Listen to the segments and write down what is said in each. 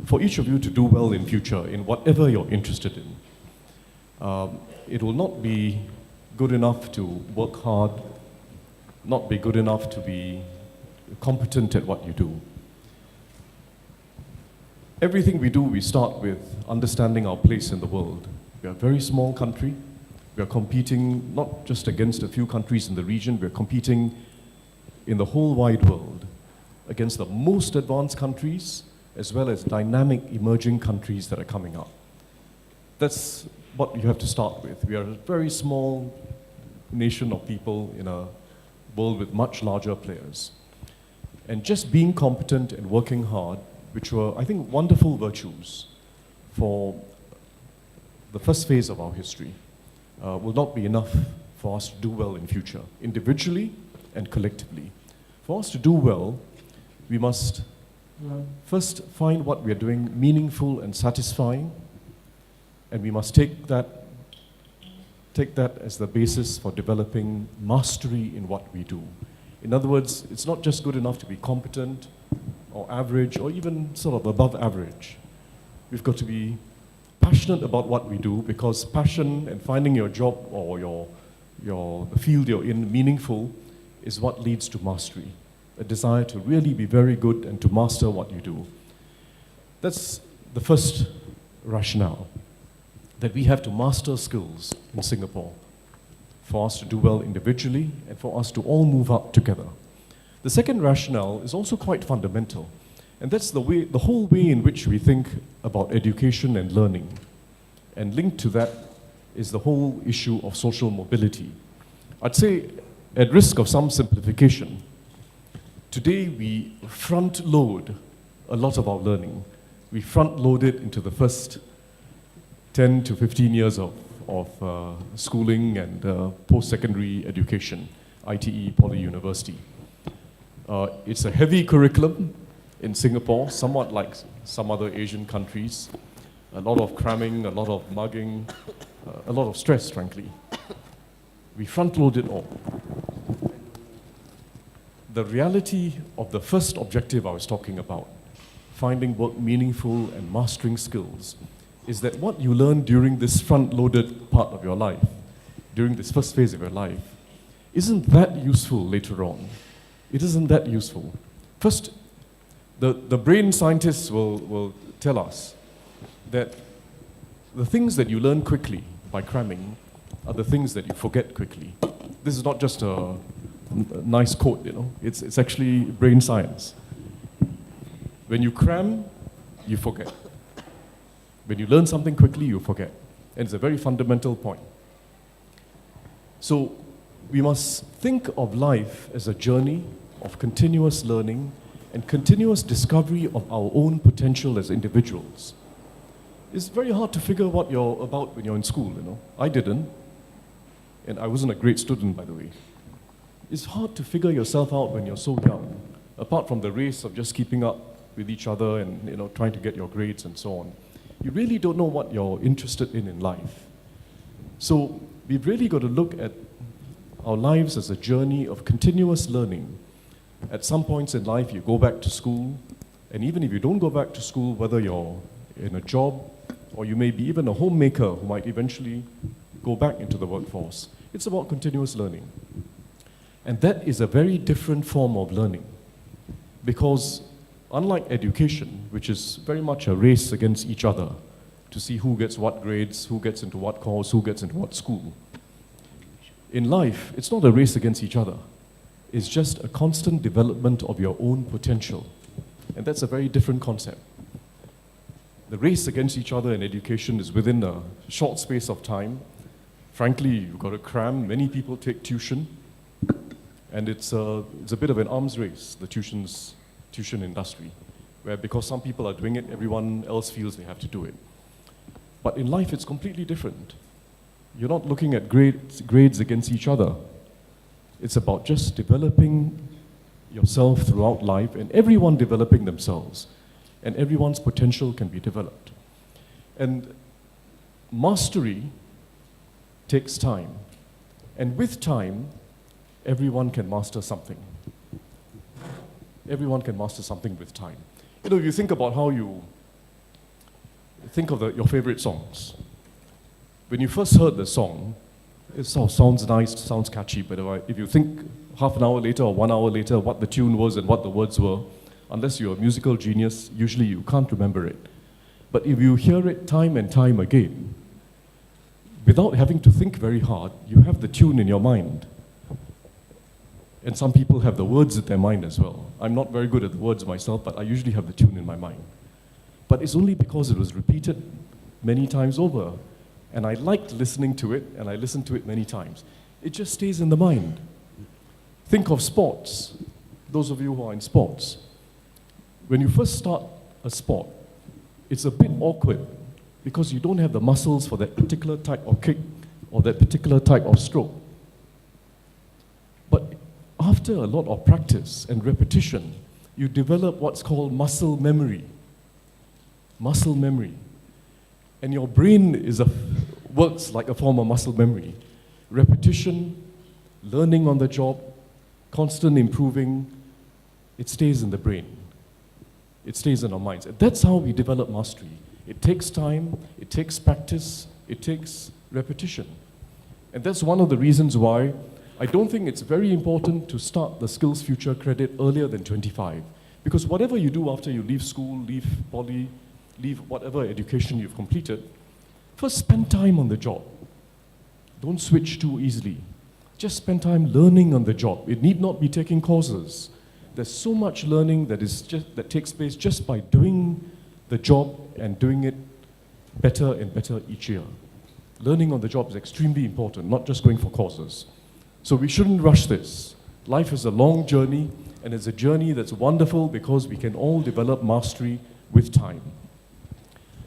for each of you to do well in future in whatever you're interested in. It will not be good enough to work hard, not be good enough to be competent at what you do. Everything we do, we start with understanding our place in the world. We are a very small country. We are competing not just against a few countries in the region, we are competing in the whole wide world against the most advanced countries as well as dynamic emerging countries that are coming up. That's what you have to start with. We are a very small nation of people in a world with much larger players. And just being competent and working hard, which were, I think, wonderful virtues for the first phase of our history, will not be enough for us to do well in future, individually and collectively. For us to do well, we must first find what we are doing meaningful and satisfying, and we must take that as the basis for developing mastery in what we do. In other words, it's not just good enough to be competent or average or even sort of above average. We've got to be passionate about what we do, because passion and finding your job or the field you're in meaningful is what leads to mastery. A desire to really be very good and to master what you do. That's the first rationale, that we have to master skills in Singapore for us to do well individually and for us to all move up together. The second rationale is also quite fundamental, and that's the whole way in which we think about education and learning. And linked to that is the whole issue of social mobility. I'd say, at risk of some simplification, today we front load a lot of our learning. We front load it into the first 10 to 15 years of schooling and post-secondary education, ITE, Poly, University. It's a heavy curriculum in Singapore, somewhat like some other Asian countries. A lot of cramming, a lot of mugging, a lot of stress, frankly. We front load it all. The reality of the first objective I was talking about, finding work meaningful and mastering skills, is that what you learn during this front-loaded part of your life, during this first phase of your life, isn't that useful later on. It isn't that useful. First, the brain scientists will tell us that the things that you learn quickly by cramming are the things that you forget quickly. This is not just a nice quote, you know. It's actually brain science. When you cram, you forget. When you learn something quickly, you forget. And it's a very fundamental point. So we must think of life as a journey of continuous learning and continuous discovery of our own potential as individuals. It's very hard to figure what you're about when you're in school, you know. I didn't. And I wasn't a great student, by the way. It's hard to figure yourself out when you're so young, apart from the race of just keeping up with each other and, you know, trying to get your grades and so on. You really don't know what you're interested in life. So we've really got to look at our lives as a journey of continuous learning. At some points in life, you go back to school, and even if you don't go back to school, whether you're in a job or you may be even a homemaker who might eventually go back into the workforce, it's about continuous learning. And that is a very different form of learning, because unlike education, which is very much a race against each other to see who gets what grades, who gets into what course, who gets into what school, in life, it's not a race against each other. It's just a constant development of your own potential. And that's a very different concept. The race against each other in education is within a short space of time. Frankly, you've got to cram. Many people take tuition. And it's a bit of an arms race, the tuition industry, where because some people are doing it, everyone else feels they have to do it. But in life, it's completely different. You're not looking at grades against each other. It's about just developing yourself throughout life and everyone developing themselves. And everyone's potential can be developed. And mastery takes time. And with time, everyone can master something. Everyone can master something with time. You know, you think about how you Think of your favorite songs. When you first heard the song, it sounds nice, sounds catchy, but if you think half an hour later or 1 hour later what the tune was and what the words were, unless you're a musical genius, usually you can't remember it. But if you hear it time and time again, without having to think very hard, you have the tune in your mind. And some people have the words in their mind as well. I'm not very good at the words myself, but I usually have the tune in my mind. But it's only because it was repeated many times over. And I liked listening to it, and I listened to it many times. It just stays in the mind. Think of sports, those of you who are in sports. When you first start a sport, it's a bit awkward because you don't have the muscles for that particular type of kick or that particular type of stroke. But after a lot of practice and repetition, you develop what's called muscle memory. Muscle memory. And your brain works like a form of muscle memory. Repetition, learning on the job, constant improving, it stays in the brain. It stays in our minds. And that's how we develop mastery. It takes time, it takes practice, it takes repetition. And that's one of the reasons why I don't think it's very important to start the SkillsFuture credit earlier than 25. Because whatever you do after you leave school, leave poly, leave whatever education you've completed, first spend time on the job. Don't switch too easily. Just spend time learning on the job. It need not be taking courses. There's so much learning that takes place just by doing the job and doing it better and better each year. Learning on the job is extremely important, not just going for courses. So we shouldn't rush this. Life is a long journey, and it's a journey that's wonderful because we can all develop mastery with time.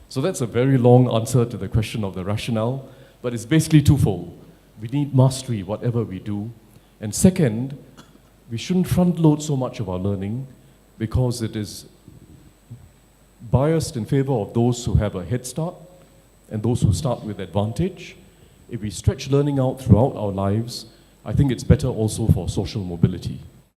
So that's a very long answer to the question of the rationale, but it's basically twofold. We need mastery, whatever we do. And second, we shouldn't front load so much of our learning because it is biased in favor of those who have a head start and those who start with advantage. If we stretch learning out throughout our lives, I think it's better also for social mobility.